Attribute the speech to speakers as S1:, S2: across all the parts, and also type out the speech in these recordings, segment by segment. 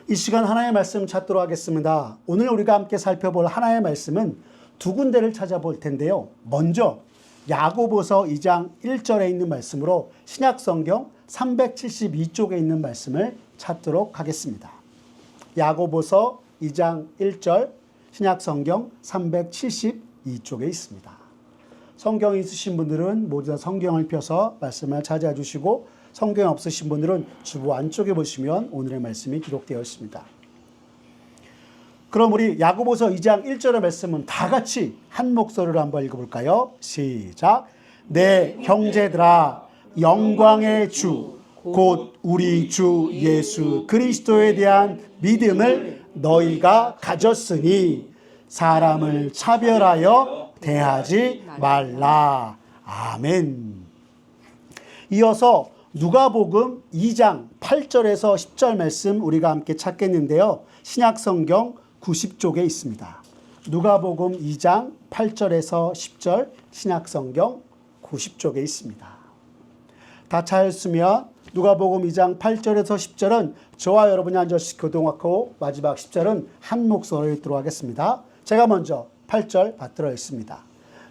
S1: 이 시간 하나님의 말씀 찾도록 하겠습니다. 오늘 우리가 함께 살펴볼 하나님의 말씀은 두 군데를 찾아볼 텐데요. 먼저 야고보서 2장 1절에 있는 말씀으로 신약성경 372쪽에 있는 말씀을 찾도록 하겠습니다. 야고보서 2장 1절 신약성경 372쪽에 있습니다. 성경이 있으신 분들은 모두 다 성경을 펴서 말씀을 찾아주시고 성경 없으신 분들은 주보 안쪽에 보시면 오늘의 말씀이 기록되어 있습니다. 그럼 우리 야고보서 2장 1절의 말씀은 다 같이 한 목소리로 한번 읽어볼까요? 시작. 내 형제들아 영광의 주 곧 우리 주 예수 그리스도에 대한 믿음을 너희가 가졌으니 사람을 차별하여 대하지 말라. 아멘. 이어서 누가복음 2장 8절에서 10절 말씀 우리가 함께 찾겠는데요. 신약성경 90쪽에 있습니다. 누가복음 2장 8절에서 10절 신약성경 90쪽에 있습니다. 다 찾았으면 누가복음 2장 8절에서 10절은 저와 여러분이 앉아서 교동하고 마지막 10절은 한 목소리로 읽도록 하겠습니다. 제가 먼저 8절 받들어 있습니다.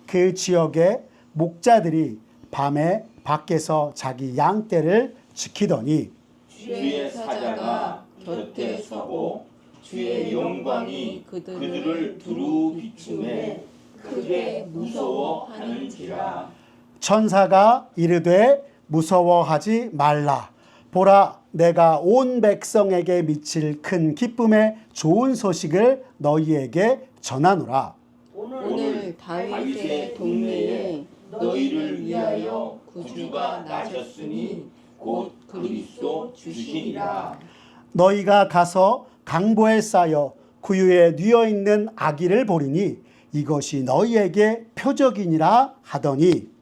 S1: 그 지역에 목자들이 밤에 밖에서 자기 양떼를 지키더니
S2: 주의 사자가 곁에 서고 주의 영광이 그들을 두루 비추매 크게 무서워하는지라.
S1: 천사가 이르되 무서워하지 말라. 보라, 내가 온 백성에게 미칠 큰 기쁨의 좋은 소식을 너희에게 전하노라.
S2: 오늘 다윗의 동네에 너희를 위하여 구주가 나셨으니 곧 그리스도 주시니라.
S1: 너희가 가서 강보에 쌓여 구유에 뉘어 있는 아기를 보리니 이것이 너희에게 표적이니라 하더니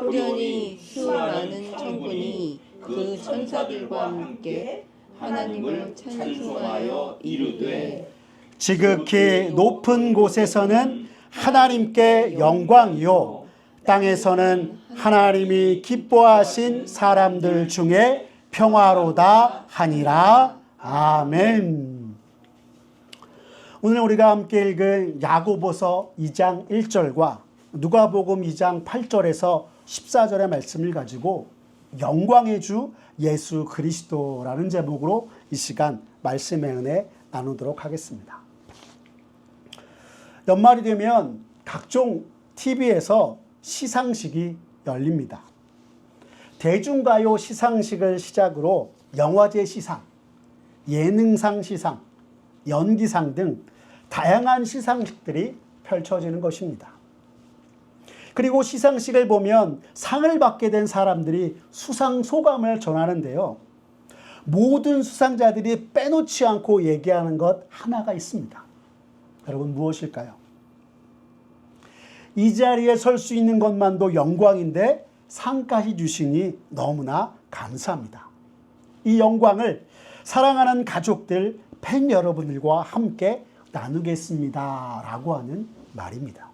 S2: 호련히 수많은 천군이 그 천사들과 함께 하나님을 찬송하여 이르되
S1: 지극히 높은 곳에서는 하나님께 영광이요 땅에서는 하나님이 기뻐하신 사람들 중에 평화로다 하니라. 아멘. 오늘 우리가 함께 읽은 야고보서 2장 1절과 누가복음 2장 8절에서 14절의 말씀을 가지고 영광의 주 예수 그리스도라는 제목으로 이 시간 말씀의 은혜 나누도록 하겠습니다. 연말이 되면 각종 TV에서 시상식이 열립니다. 대중가요 시상식을 시작으로 영화제 시상, 예능상 시상, 연기상 등 다양한 시상식들이 펼쳐지는 것입니다. 그리고 시상식을 보면 상을 받게 된 사람들이 수상 소감을 전하는데요. 모든 수상자들이 빼놓지 않고 얘기하는 것 하나가 있습니다. 여러분 무엇일까요? 이 자리에 설 수 있는 것만도 영광인데 상까지 주시니 너무나 감사합니다. 이 영광을 사랑하는 가족들, 팬 여러분들과 함께 나누겠습니다. 라고 하는 말입니다.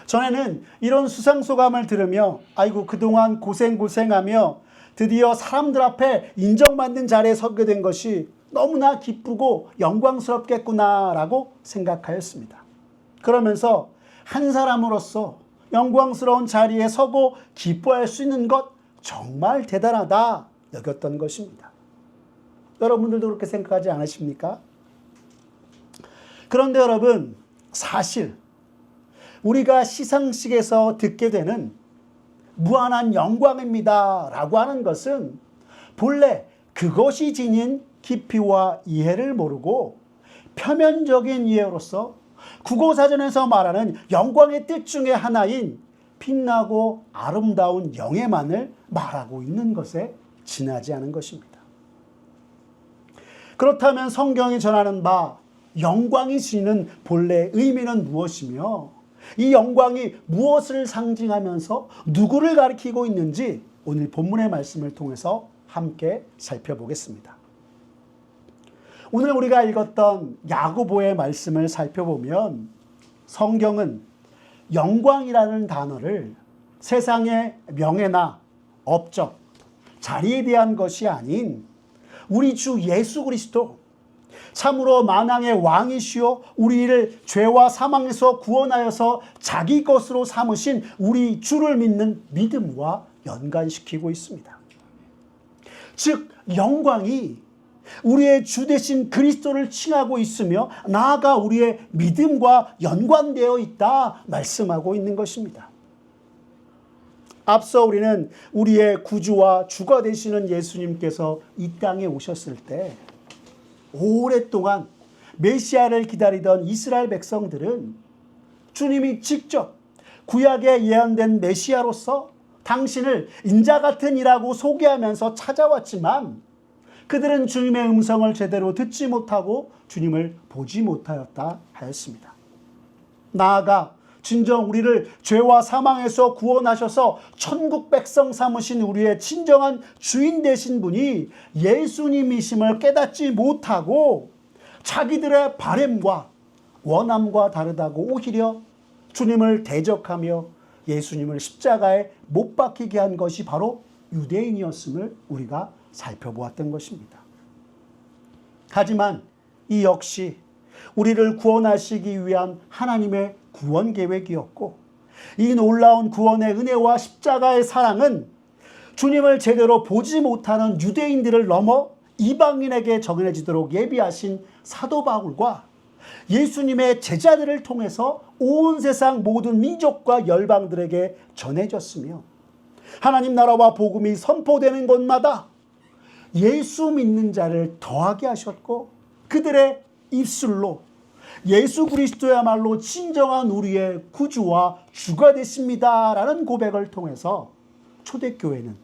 S1: 전에는 이런 수상소감을 들으며 아이고 그동안 고생하며 드디어 사람들 앞에 인정받는 자리에 서게 된 것이 너무나 기쁘고 영광스럽겠구나 라고 생각하였습니다. 그러면서 한 사람으로서 영광스러운 자리에 서고 기뻐할 수 있는 것 정말 대단하다 여겼던 것입니다. 여러분들도 그렇게 생각하지 않으십니까? 그런데 여러분 사실 우리가 시상식에서 듣게 되는 무한한 영광입니다 라고 하는 것은 본래 그것이 지닌 깊이와 이해를 모르고 표면적인 이해로서 국어사전에서 말하는 영광의 뜻 중에 하나인 빛나고 아름다운 영예만을 말하고 있는 것에 지나지 않은 것입니다. 그렇다면 성경이 전하는 바 영광이 지니는 본래 의미는 무엇이며 이 영광이 무엇을 상징하면서 누구를 가리키고 있는지 오늘 본문의 말씀을 통해서 함께 살펴보겠습니다. 오늘 우리가 읽었던 야고보의 말씀을 살펴보면 성경은 영광이라는 단어를 세상의 명예나 업적, 자리에 대한 것이 아닌 우리 주 예수 그리스도, 참으로 만왕의 왕이시오 우리를 죄와 사망에서 구원하여서 자기 것으로 삼으신 우리 주를 믿는 믿음과 연관시키고 있습니다. 즉 영광이 우리의 주 되신 그리스도를 칭하고 있으며 나아가 우리의 믿음과 연관되어 있다 말씀하고 있는 것입니다. 앞서 우리는 우리의 구주와 주가 되시는 예수님께서 이 땅에 오셨을 때 오랫동안 메시아를 기다리던 이스라엘 백성들은 주님이 직접 구약에 예언된 메시아로서 당신을 인자 같은 이라고 소개하면서 찾아왔지만 그들은 주님의 음성을 제대로 듣지 못하고 주님을 보지 못하였다 하였습니다. 나아가 진정 우리를 죄와 사망에서 구원하셔서 천국 백성 삼으신 우리의 진정한 주인 되신 분이 예수님이심을 깨닫지 못하고 자기들의 바램과 원함과 다르다고 오히려 주님을 대적하며 예수님을 십자가에 못 박히게 한 것이 바로 유대인이었음을 우리가 살펴보았던 것입니다. 하지만 이 역시 우리를 구원하시기 위한 하나님의 구원 계획이었고 이 놀라운 구원의 은혜와 십자가의 사랑은 주님을 제대로 보지 못하는 유대인들을 넘어 이방인에게 전해지도록 예비하신 사도 바울과 예수님의 제자들을 통해서 온 세상 모든 민족과 열방들에게 전해졌으며 하나님 나라와 복음이 선포되는 곳마다 예수 믿는 자를 더하게 하셨고 그들의 입술로 예수 그리스도야말로 진정한 우리의 구주와 주가 되십니다 라는 고백을 통해서 초대교회는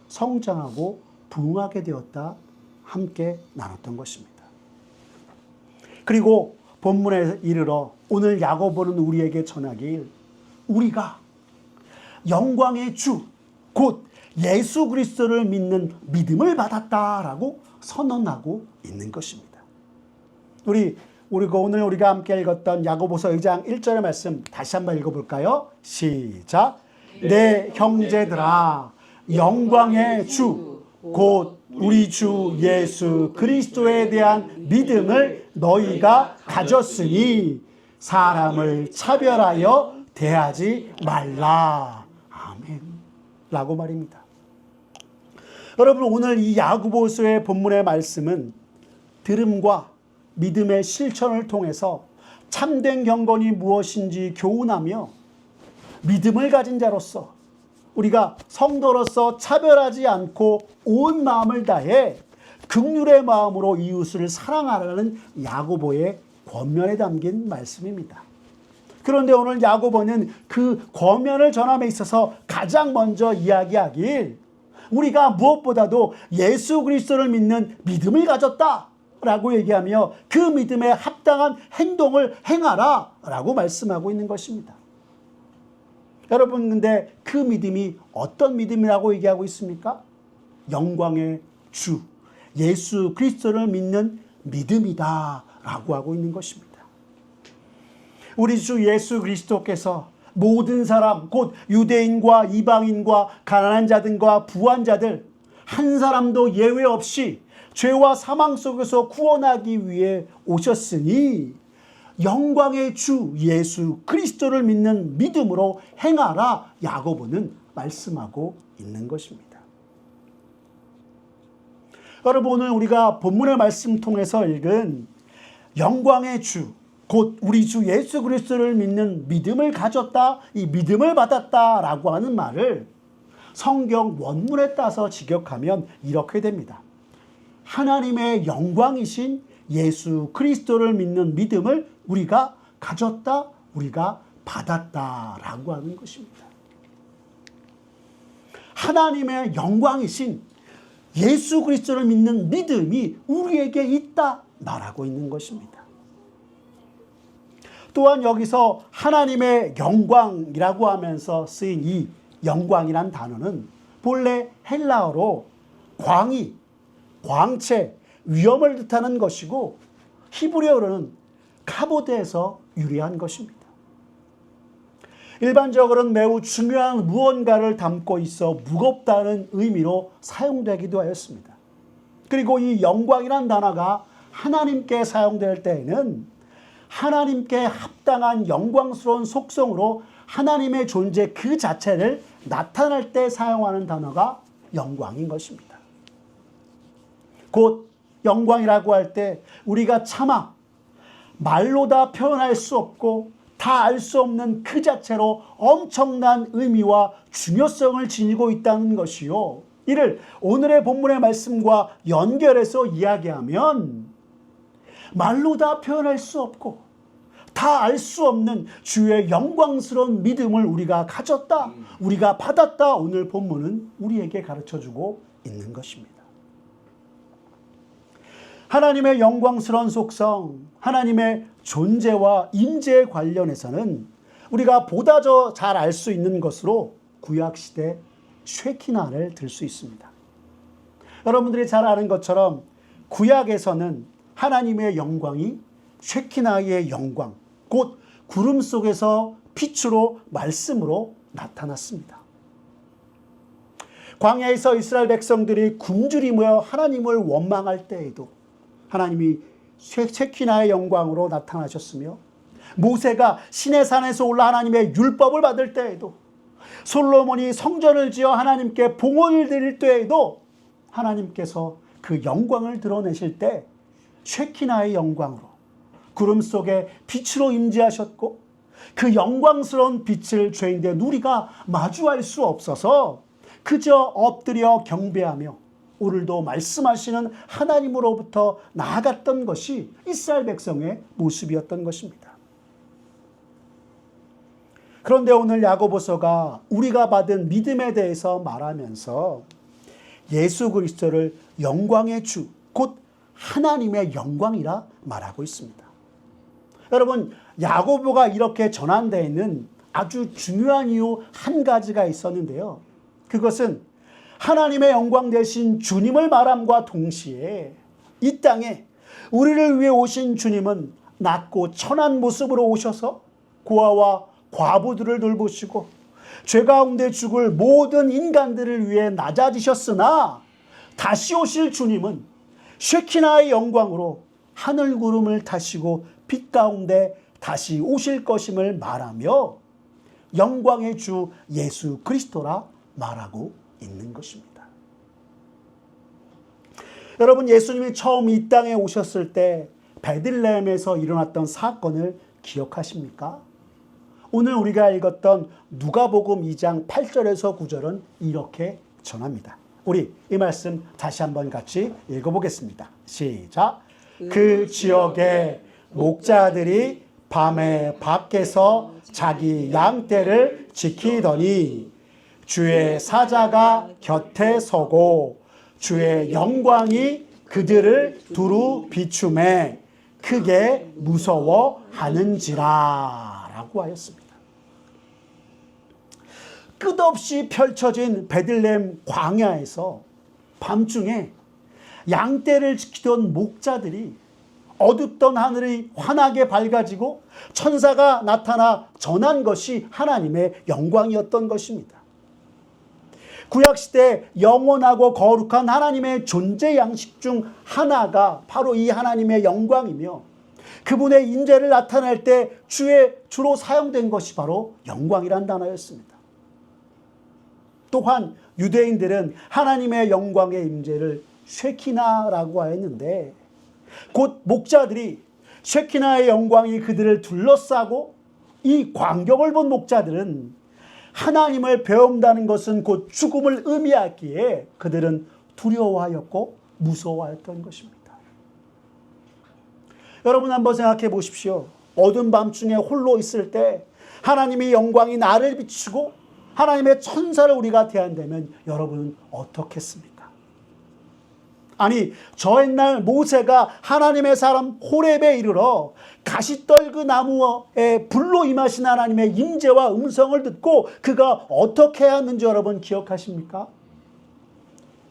S1: 성장하고 부흥하게 되었다 함께 나눴던 것입니다. 그리고 본문에 이르러 오늘 야고보는 우리에게 전하길 우리가 영광의 주 곧 예수 그리스도를 믿는 믿음을 받았다라고 선언하고 있는 것입니다. 오늘 우리가 함께 읽었던 야고보서 2장 1절의 말씀 다시 한번 읽어볼까요? 시작. 내 형제들아 영광의 주 곧 우리 주 예수 그리스도에 대한 믿음을 너희가 가졌으니 사람을 차별하여 대하지 말라. 아멘. 라고 말입니다. 여러분 오늘 이 야고보서의 본문의 말씀은 들음과 믿음의 실천을 통해서 참된 경건이 무엇인지 교훈하며 믿음을 가진 자로서 우리가 성도로서 차별하지 않고 온 마음을 다해 긍휼의 마음으로 이웃을 사랑하라는 야고보의 권면에 담긴 말씀입니다. 그런데 오늘 야고보는 그 권면을 전함에 있어서 가장 먼저 이야기하길 우리가 무엇보다도 예수 그리스도를 믿는 믿음을 가졌다라고 얘기하며 그 믿음에 합당한 행동을 행하라 라고 말씀하고 있는 것입니다. 여러분 근데 그 믿음이 어떤 믿음이라고 얘기하고 있습니까? 영광의 주 예수 그리스도를 믿는 믿음이다 라고 하고 있는 것입니다. 우리 주 예수 그리스도께서 모든 사람 곧 유대인과 이방인과 가난한 자들과 부한 자들 한 사람도 예외 없이 죄와 사망 속에서 구원하기 위해 오셨으니 영광의 주 예수 그리스도를 믿는 믿음으로 행하라 야고보는 말씀하고 있는 것입니다. 여러분 오늘 우리가 본문의 말씀 통해서 읽은 영광의 주 곧 우리 주 예수 그리스도를 믿는 믿음을 가졌다 이 믿음을 받았다라고 하는 말을 성경 원문에 따서 직역하면 이렇게 됩니다. 하나님의 영광이신 예수 그리스도를 믿는 믿음을 우리가 가졌다, 우리가 받았다라고 하는 것입니다. 하나님의 영광이신 예수 그리스도를 믿는 믿음이 우리에게 있다 말하고 있는 것입니다. 또한 여기서 하나님의 영광이라고 하면서 쓰인 이 영광이란 단어는 본래 헬라어로 광이, 광채, 위엄을 뜻하는 것이고 히브리어로는 카보드에서 유래한 것입니다. 일반적으로는 매우 중요한 무언가를 담고 있어 무겁다는 의미로 사용되기도 하였습니다. 그리고 이 영광이란 단어가 하나님께 사용될 때에는 하나님께 합당한 영광스러운 속성으로 하나님의 존재 그 자체를 나타낼 때 사용하는 단어가 영광인 것입니다. 곧 영광이라고 할 때 우리가 차마 말로 다 표현할 수 없고 다 알 수 없는 그 자체로 엄청난 의미와 중요성을 지니고 있다는 것이요. 이를 오늘의 본문의 말씀과 연결해서 이야기하면 말로 다 표현할 수 없고 다 알 수 없는 주의 영광스러운 믿음을 우리가 가졌다, 우리가 받았다, 오늘 본문은 우리에게 가르쳐주고 있는 것입니다. 하나님의 영광스러운 속성, 하나님의 존재와 임재에 관련해서는 우리가 보다 더 잘 알 수 있는 것으로 구약시대 쉐키나를 들 수 있습니다. 여러분들이 잘 아는 것처럼 구약에서는 하나님의 영광이 쉐키나의 영광, 곧 구름 속에서 빛으로 말씀으로 나타났습니다. 광야에서 이스라엘 백성들이 굶주리 모여 하나님을 원망할 때에도 하나님이 쉐키나의 영광으로 나타나셨으며, 모세가 시내산에서 올라 하나님의 율법을 받을 때에도, 솔로몬이 성전을 지어 하나님께 봉헌을 드릴 때에도 하나님께서 그 영광을 드러내실 때 쉐키나의 영광으로 구름 속에 빛으로 임재하셨고, 그 영광스러운 빛을 죄인된 우리가 마주할 수 없어서 그저 엎드려 경배하며 오늘도 말씀하시는 하나님으로부터 나아갔던 것이 이스라엘 백성의 모습이었던 것입니다. 그런데 오늘 야고보서가 우리가 받은 믿음에 대해서 말하면서 예수 그리스도를 영광의 주, 곧 하나님의 영광이라 말하고 있습니다. 여러분, 야고보가 이렇게 전한 데에는 아주 중요한 이유 한 가지가 있었는데요. 그것은 하나님의 영광 되신 주님을 말함과 동시에 이 땅에 우리를 위해 오신 주님은 낮고 천한 모습으로 오셔서 고아와 과부들을 돌보시고 죄 가운데 죽을 모든 인간들을 위해 낮아지셨으나 다시 오실 주님은 쉐키나의 영광으로 하늘 구름을 타시고 빛 가운데 다시 오실 것임을 말하며 영광의 주 예수 그리스도라 말하고 있는 것입니다. 여러분, 예수님이 처음 이 땅에 오셨을 때 베들레헴에서 일어났던 사건을 기억하십니까? 오늘 우리가 읽었던 누가복음 2장 8절에서 9절은 이렇게 전합니다. 우리 이 말씀 다시 한번 같이 읽어보겠습니다. 시작. 그 지역에 목자들이 밤에 밖에서 자기 양떼를 지키더니 주의 사자가 곁에 서고 주의 영광이 그들을 두루 비추매 크게 무서워하는지라 라고 하였습니다. 끝없이 펼쳐진 베들레헴 광야에서 밤중에 양떼를 지키던 목자들이 어둡던 하늘이 환하게 밝아지고 천사가 나타나 전한 것이 하나님의 영광이었던 것입니다. 구약시대 영원하고 거룩한 하나님의 존재 양식 중 하나가 바로 이 하나님의 영광이며, 그분의 임재를 나타낼 때 주로 사용된 것이 바로 영광이란 단어였습니다. 또한 유대인들은 하나님의 영광의 임재를 쉐키나라고 하였는데, 곧 목자들이 쉐키나의 영광이 그들을 둘러싸고 이 광경을 본 목자들은 하나님을 배운다는 것은 곧 죽음을 의미하기에 그들은 두려워하였고 무서워하였던 것입니다. 여러분, 한번 생각해 보십시오. 어두운 밤중에 홀로 있을 때 하나님의 영광이 나를 비추고 하나님의 천사를 우리가 대한다면 여러분은 어떻겠습니까? 아니, 저 옛날 모세가 하나님의 사람 호렙에 이르러 가시떨그 나무에 불로 임하신 하나님의 임재와 음성을 듣고 그가 어떻게 하는지 여러분 기억하십니까?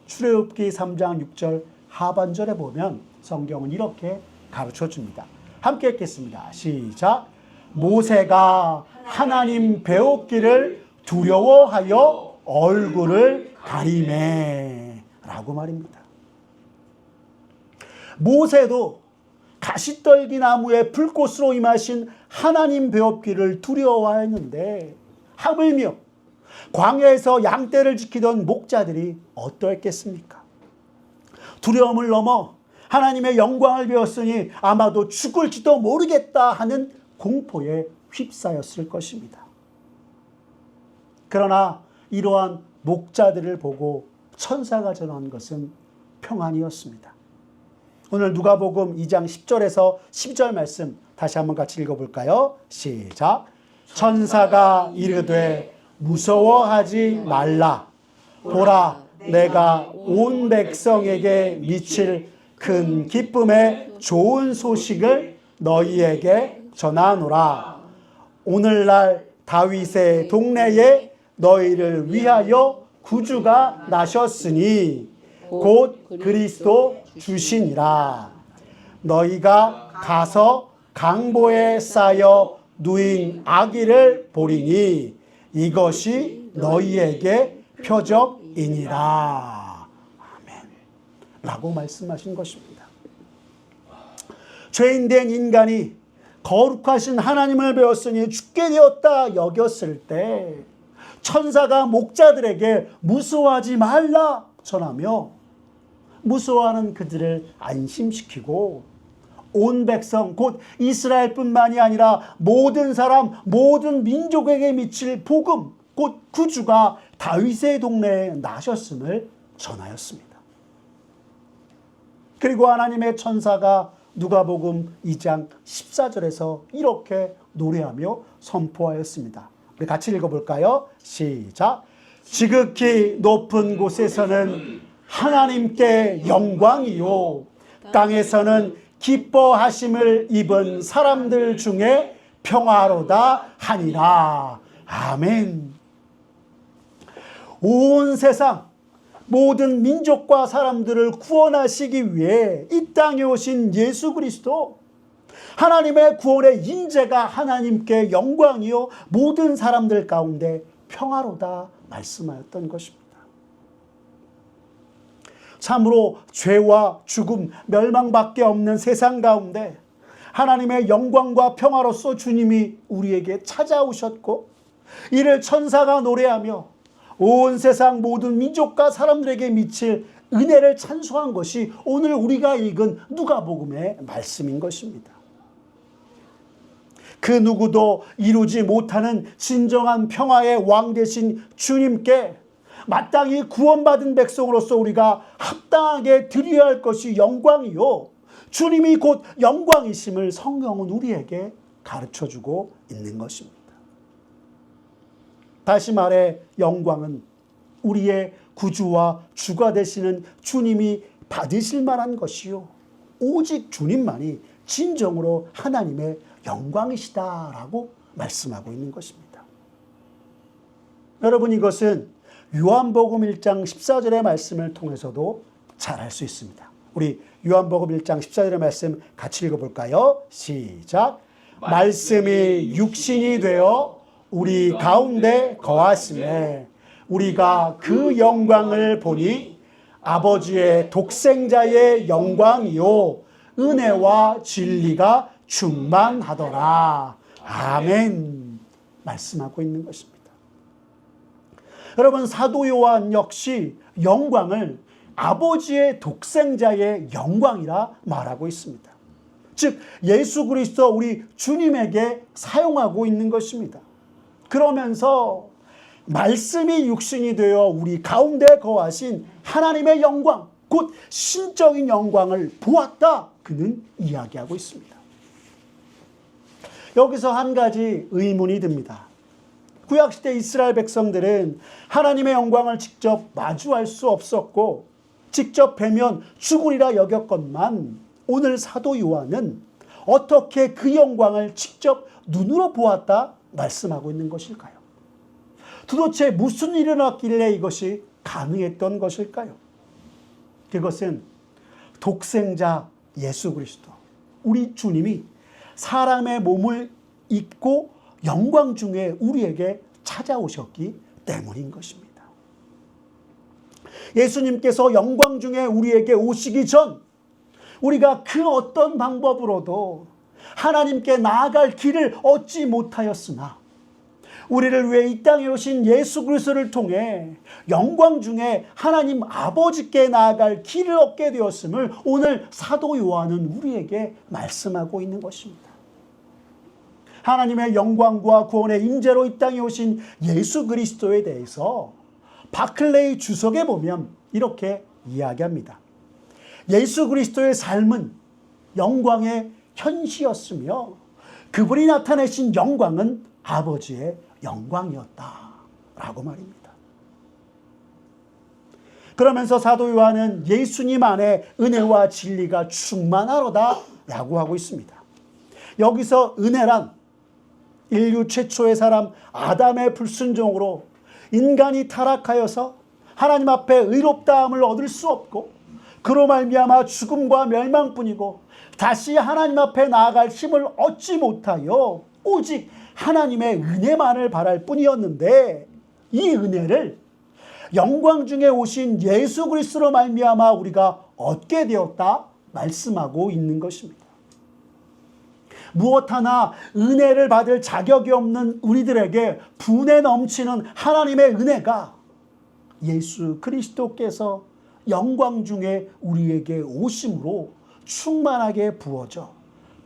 S1: 출애굽기 3장 6절 하반절에 보면 성경은 이렇게 가르쳐줍니다. 함께 읽겠습니다. 시작. 모세가 하나님 배웠기를 두려워하여 얼굴을 가리매 라고 말입니다. 모세도 가시떨기 나무에 불꽃으로 임하신 하나님 배웠기를 두려워하였는데 하물며 광야에서 양떼를 지키던 목자들이 어떠했겠습니까? 두려움을 넘어 하나님의 영광을 배웠으니 아마도 죽을지도 모르겠다 하는 공포에 휩싸였을 것입니다. 그러나 이러한 목자들을 보고 천사가 전한 것은 평안이었습니다. 오늘 누가복음 2장 10절에서 12절 말씀 다시 한번 같이 읽어볼까요? 시작. 천사가 이르되 무서워하지 말라. 보라, 내가 온 백성에게 미칠 큰 기쁨의 좋은 소식을 너희에게 전하노라. 오늘날 다윗의 동네에 너희를 위하여 구주가 나셨으니 곧 그리스도 주시니라. 너희가 가서 강보에 쌓여 누인 아기를 보리니 이것이 너희에게 표적이니라. 아멘. 라고 말씀하신 것입니다. 죄인된 인간이 거룩하신 하나님을 배웠으니 죽게 되었다 여겼을 때 천사가 목자들에게 무서워하지 말라 전하며 무서워하는 그들을 안심시키고 온 백성 곧 이스라엘뿐만이 아니라 모든 사람 모든 민족에게 미칠 복음 곧 구주가 다윗의 동네에 나셨음을 전하였습니다. 그리고 하나님의 천사가 누가복음 2장 14절에서 이렇게 노래하며 선포하였습니다. 우리 같이 읽어볼까요? 시작. 지극히 높은 곳에서는 하나님께 영광이요 땅에서는 기뻐하심을 입은 사람들 중에 평화로다 하니라. 아멘. 온 세상 모든 민족과 사람들을 구원하시기 위해 이 땅에 오신 예수 그리스도 하나님의 구원의 인재가 하나님께 영광이요 모든 사람들 가운데 평화로다 말씀하였던 것입니다. 참으로 죄와 죽음, 멸망밖에 없는 세상 가운데 하나님의 영광과 평화로서 주님이 우리에게 찾아오셨고 이를 천사가 노래하며 온 세상 모든 민족과 사람들에게 미칠 은혜를 찬송한 것이 오늘 우리가 읽은 누가복음의 말씀인 것입니다. 그 누구도 이루지 못하는 진정한 평화의 왕 되신 주님께 마땅히 구원받은 백성으로서 우리가 합당하게 드려야 할 것이 영광이요 주님이 곧 영광이심을 성경은 우리에게 가르쳐주고 있는 것입니다. 다시 말해 영광은 우리의 구주와 주가 되시는 주님이 받으실 만한 것이요 오직 주님만이 진정으로 하나님의 영광이시다라고 말씀하고 있는 것입니다. 여러분 이것은 요한복음 1장 14절의 말씀을 통해서도 잘 알 수 있습니다. 우리 요한복음 1장 14절의 말씀 같이 읽어볼까요? 시작. 말씀이 육신이 되어 우리 가운데 거하심에 우리가 그 영광을 보니 아버지의 독생자의 영광이요 은혜와 진리가 충만하더라. 아멘. 말씀하고 있는 것입니다. 여러분 사도 요한 역시 영광을 아버지의 독생자의 영광이라 말하고 있습니다. 즉 예수 그리스도 우리 주님에게 사용하고 있는 것입니다. 그러면서 말씀이 육신이 되어 우리 가운데 거하신 하나님의 영광 곧 신적인 영광을 보았다 그는 이야기하고 있습니다. 여기서 한 가지 의문이 듭니다. 구약시대 이스라엘 백성들은 하나님의 영광을 직접 마주할 수 없었고 직접 뵈면 죽으리라 여겼건만 오늘 사도 요한은 어떻게 그 영광을 직접 눈으로 보았다 말씀하고 있는 것일까요? 도대체 무슨 일이 일어났길래 이것이 가능했던 것일까요? 그것은 독생자 예수 그리스도 우리 주님이 사람의 몸을 입고 영광 중에 우리에게 찾아오셨기 때문인 것입니다. 예수님께서 영광 중에 우리에게 오시기 전 우리가 그 어떤 방법으로도 하나님께 나아갈 길을 얻지 못하였으나 우리를 위해 이 땅에 오신 예수 그리스도를 통해 영광 중에 하나님 아버지께 나아갈 길을 얻게 되었음을 오늘 사도 요한은 우리에게 말씀하고 있는 것입니다. 하나님의 영광과 구원의 임재로 이 땅에 오신 예수 그리스도에 대해서 바클레이 주석에 보면 이렇게 이야기합니다. 예수 그리스도의 삶은 영광의 현시였으며 그분이 나타내신 영광은 아버지의 영광이었다라고 말입니다. 그러면서 사도 요한은 예수님 안에 은혜와 진리가 충만하로다라고 하고 있습니다. 여기서 은혜란 인류 최초의 사람 아담의 불순종으로 인간이 타락하여서 하나님 앞에 의롭다함을 얻을 수 없고 그로 말미암아 죽음과 멸망뿐이고 다시 하나님 앞에 나아갈 힘을 얻지 못하여 오직 하나님의 은혜만을 바랄 뿐이었는데 이 은혜를 영광 중에 오신 예수 그리스도로 말미암아 우리가 얻게 되었다 말씀하고 있는 것입니다. 무엇 하나 은혜를 받을 자격이 없는 우리들에게 분에 넘치는 하나님의 은혜가 예수 그리스도께서 영광 중에 우리에게 오심으로 충만하게 부어져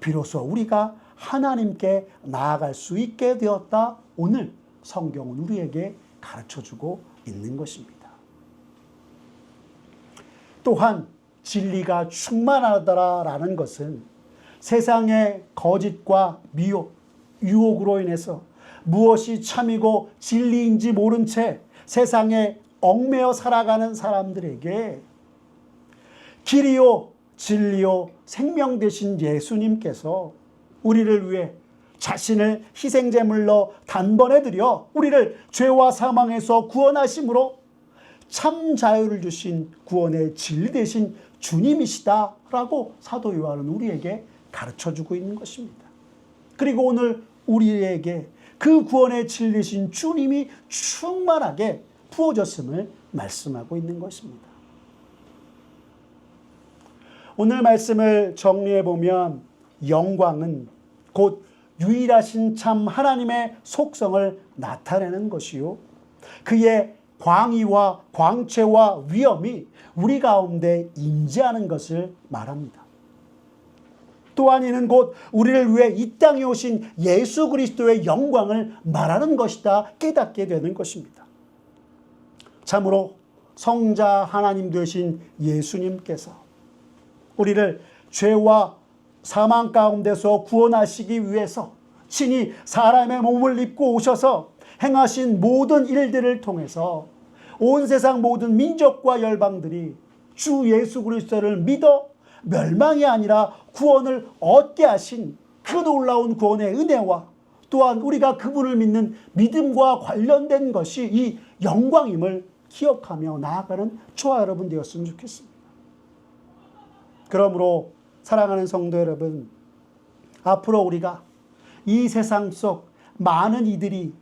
S1: 비로소 우리가 하나님께 나아갈 수 있게 되었다. 오늘 성경은 우리에게 가르쳐주고 있는 것입니다. 또한 진리가 충만하더라라는 것은 세상의 거짓과 미혹, 유혹으로 인해서 무엇이 참이고 진리인지 모른 채 세상에 얽매여 살아가는 사람들에게 길이요 진리요 생명 되신 예수님께서 우리를 위해 자신을 희생제물로 단번에 드려 우리를 죄와 사망에서 구원하심으로 참 자유를 주신 구원의 진리 되신 주님이시다라고 사도 요한은 우리에게 가르쳐주고 있는 것입니다. 그리고 오늘 우리에게 그 구원의 진리 되신 주님이 충만하게 부어졌음을 말씀하고 있는 것입니다. 오늘 말씀을 정리해 보면 영광은 곧 유일하신 참 하나님의 속성을 나타내는 것이요 그의 광의와 광채와 위엄이 우리 가운데 임재하는 것을 말합니다. 또한 이는 곧 우리를 위해 이 땅에 오신 예수 그리스도의 영광을 말하는 것이다 깨닫게 되는 것입니다. 참으로 성자 하나님 되신 예수님께서 우리를 죄와 사망 가운데서 구원하시기 위해서 친히 사람의 몸을 입고 오셔서 행하신 모든 일들을 통해서 온 세상 모든 민족과 열방들이 주 예수 그리스도를 믿어 멸망이 아니라 구원을 얻게 하신 그 놀라운 구원의 은혜와 또한 우리가 그분을 믿는 믿음과 관련된 것이 이 영광임을 기억하며 나아가는 저와 여러분 되었으면 좋겠습니다. 그러므로 사랑하는 성도 여러분, 앞으로 우리가 이 세상 속 많은 이들이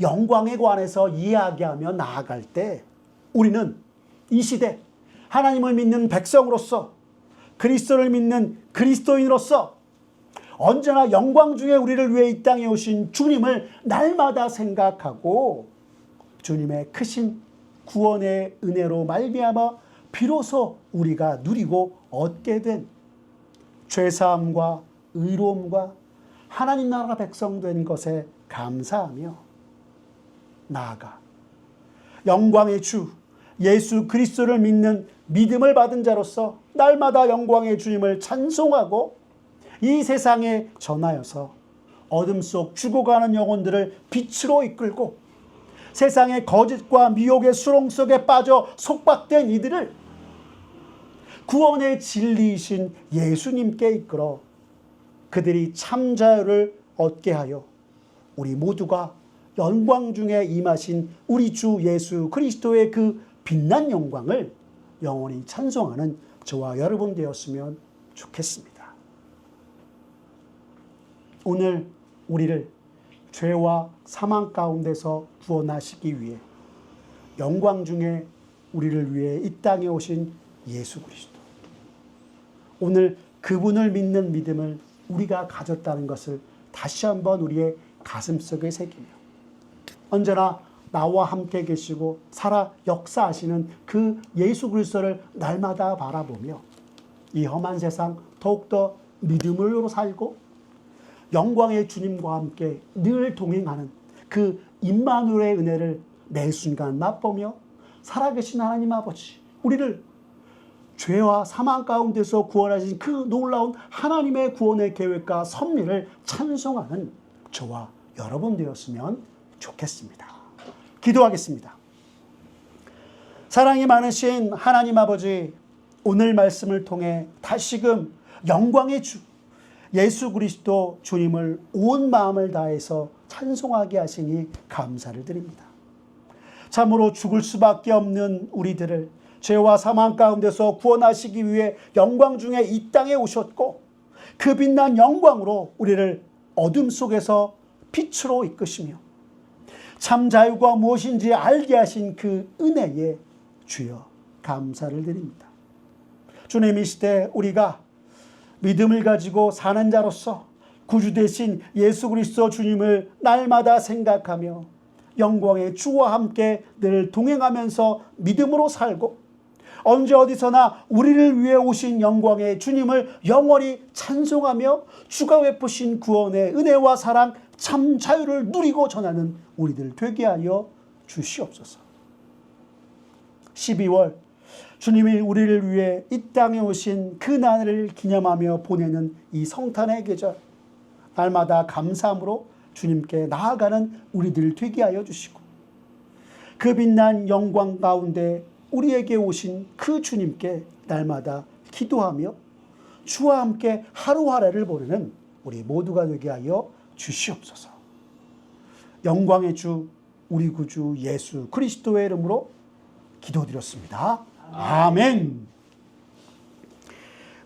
S1: 영광에 관해서 이야기하며 나아갈 때 우리는 이 시대 하나님을 믿는 백성으로서 그리스도를 믿는 그리스도인으로서 언제나 영광 중에 우리를 위해 이 땅에 오신 주님을 날마다 생각하고 주님의 크신 구원의 은혜로 말미암아 비로소 우리가 누리고 얻게 된 죄사함과 의로움과 하나님 나라 백성 된 것에 감사하며 나아가 영광의 주 예수 그리스도를 믿는 믿음을 받은 자로서 날마다 영광의 주님을 찬송하고 이 세상에 전하여서 어둠 속 죽어가는 영혼들을 빛으로 이끌고 세상의 거짓과 미혹의 수렁 속에 빠져 속박된 이들을 구원의 진리이신 예수님께 이끌어 그들이 참 자유를 얻게 하여 우리 모두가 영광 중에 임하신 우리 주 예수 그리스도의 그 빛난 영광을 영원히 찬송하는 저와 여러분 되었으면 좋겠습니다. 오늘 우리를 죄와 사망 가운데서 구원하시기 위해 영광 중에 우리를 위해 이 땅에 오신 예수 그리스도, 오늘 그분을 믿는 믿음을 우리가 가졌다는 것을 다시 한번 우리의 가슴속에 새기며 언제나 나와 함께 계시고 살아 역사하시는 그 예수 그리스도를 날마다 바라보며 이 험한 세상 더욱더 믿음으로 살고 영광의 주님과 함께 늘 동행하는 그 임마누엘의 은혜를 매 순간 맛보며 살아계신 하나님 아버지, 우리를 죄와 사망 가운데서 구원하신 그 놀라운 하나님의 구원의 계획과 섭리를 찬송하는 저와 여러분 되었으면 좋겠습니다. 기도하겠습니다. 사랑이 많으신 하나님 아버지, 오늘 말씀을 통해 다시금 영광의 주 예수 그리스도 주님을 온 마음을 다해서 찬송하게 하시니 감사를 드립니다. 참으로 죽을 수밖에 없는 우리들을 죄와 사망 가운데서 구원하시기 위해 영광 중에 이 땅에 오셨고 그 빛난 영광으로 우리를 어둠 속에서 빛으로 이끄시며 참 자유가 무엇인지 알게 하신 그 은혜에 주여 감사를 드립니다. 주님, 이 시대 우리가 믿음을 가지고 사는 자로서 구주 되신 예수 그리스도 주님을 날마다 생각하며 영광의 주와 함께 늘 동행하면서 믿음으로 살고 언제 어디서나 우리를 위해 오신 영광의 주님을 영원히 찬송하며 주가 베푸신 구원의 은혜와 사랑 참 자유를 누리고 전하는 우리들 되게 하여 주시옵소서. 12월 주님이 우리를 위해 이 땅에 오신 그 날을 기념하며 보내는 이 성탄의 계절, 날마다 감사함으로 주님께 나아가는 우리들 되게 하여 주시고 그 빛난 영광 가운데 우리에게 오신 그 주님께 날마다 기도하며 주와 함께 하루하루를 보내는 우리 모두가 되게 하여 주시옵소서. 영광의 주 우리 구주 예수 그리스도의 이름으로 기도드렸습니다. 아멘.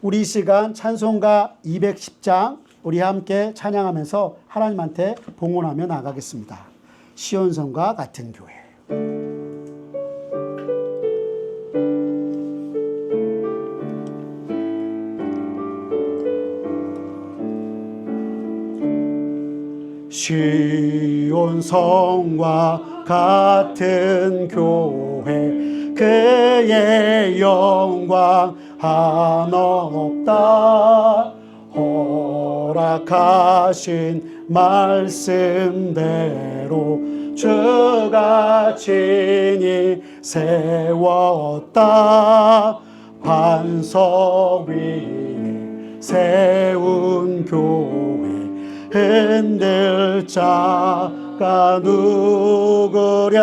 S1: 우리 이 시간 찬송가 210장 우리 함께 찬양하면서 하나님한테 봉헌하며 나가겠습니다. 시온성과 같은 교회. 시온성과 같은 교회 그의 영광 한없다 허락하신 말씀대로 주가 친히 세웠다 반석 위에 세운 교회 흔들 자가 누구랴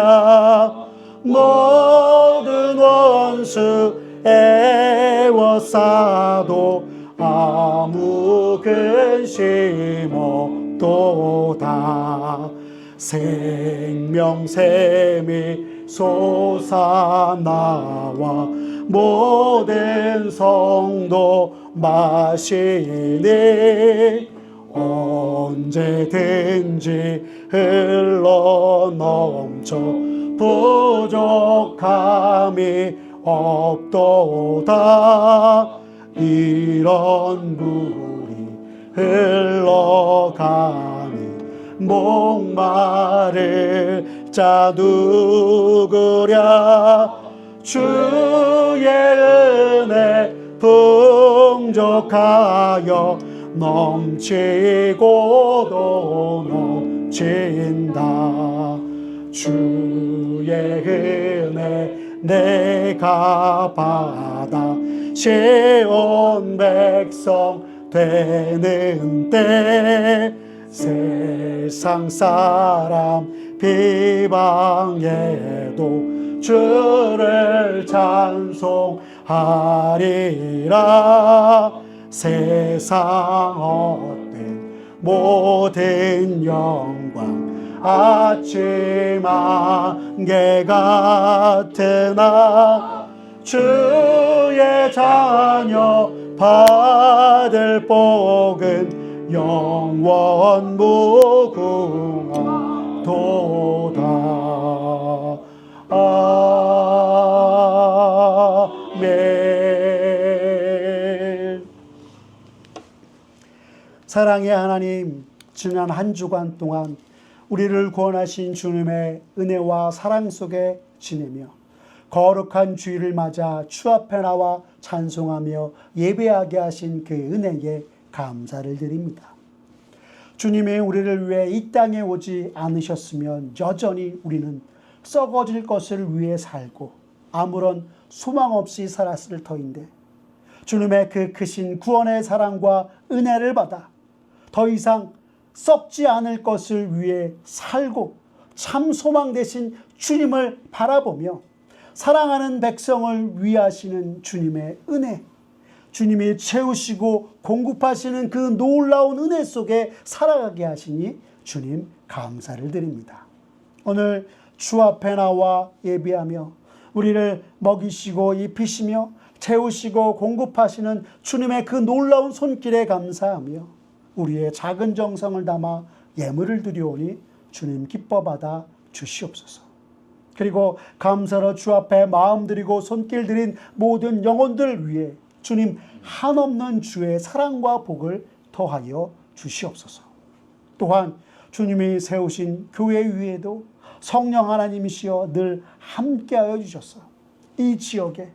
S1: 모든 원수 애워싸도 아무 근심 없도다 생명샘이 솟아나와 모든 성도 마시니 언제든지 흘러넘쳐 부족함이 없도다 이런 물이 흘러가니 목마를 자 누구랴 주의 은혜 풍족하여 넘치고도 넘친다 주의 은혜 내가 받아 시온 백성 되는 때 세상 사람 비방해도 주를 찬송하리라 세상 헛된 모든 영광 아침 안개 같으나 주의 자녀 받을 복은 영원 무궁하도다 아멘. 사랑의 하나님, 지난 한 주간 동안 우리를 구원하신 주님의 은혜와 사랑 속에 지내며 거룩한 주일을 맞아 주 앞에 나와 찬송하며 예배하게 하신 그 은혜에 감사를 드립니다. 주님이 우리를 위해 이 땅에 오지 않으셨으면 여전히 우리는 썩어질 것을 위해 살고 아무런 소망 없이 살았을 터인데, 주님의 그 크신 구원의 사랑과 은혜를 받아 더 이상 썩지 않을 것을 위해 살고 참 소망 되신 주님을 바라보며 사랑하는 백성을 위하시는 주님의 은혜, 주님이 채우시고 공급하시는 그 놀라운 은혜 속에 살아가게 하시니 주님 감사를 드립니다. 오늘 주 앞에 나와 예배하며 우리를 먹이시고 입히시며 채우시고 공급하시는 주님의 그 놀라운 손길에 감사하며 우리의 작은 정성을 담아 예물을 드리오니 주님 기뻐 받아 주시옵소서. 그리고 감사로 주 앞에 마음 드리고 손길 드린 모든 영혼들 위해 주님 한없는 주의 사랑과 복을 더하여 주시옵소서. 또한 주님이 세우신 교회 위에도 성령 하나님이시여 늘 함께하여 주셔서 이 지역에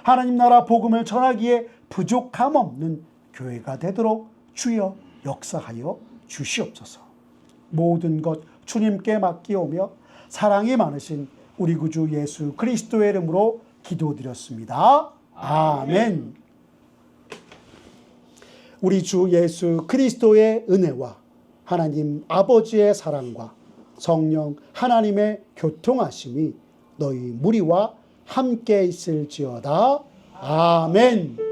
S1: 하나님 나라 복음을 전하기에 부족함 없는 교회가 되도록 주여 역사하여 주시옵소서. 모든 것 주님께 맡기오며 사랑이 많으신 우리 구주 예수 그리스도의 이름으로 기도드렸습니다. 아멘. 우리 주 예수 그리스도의 은혜와 하나님 아버지의 사랑과 성령 하나님의 교통하심이 너희 무리와 함께 있을지어다. 아멘.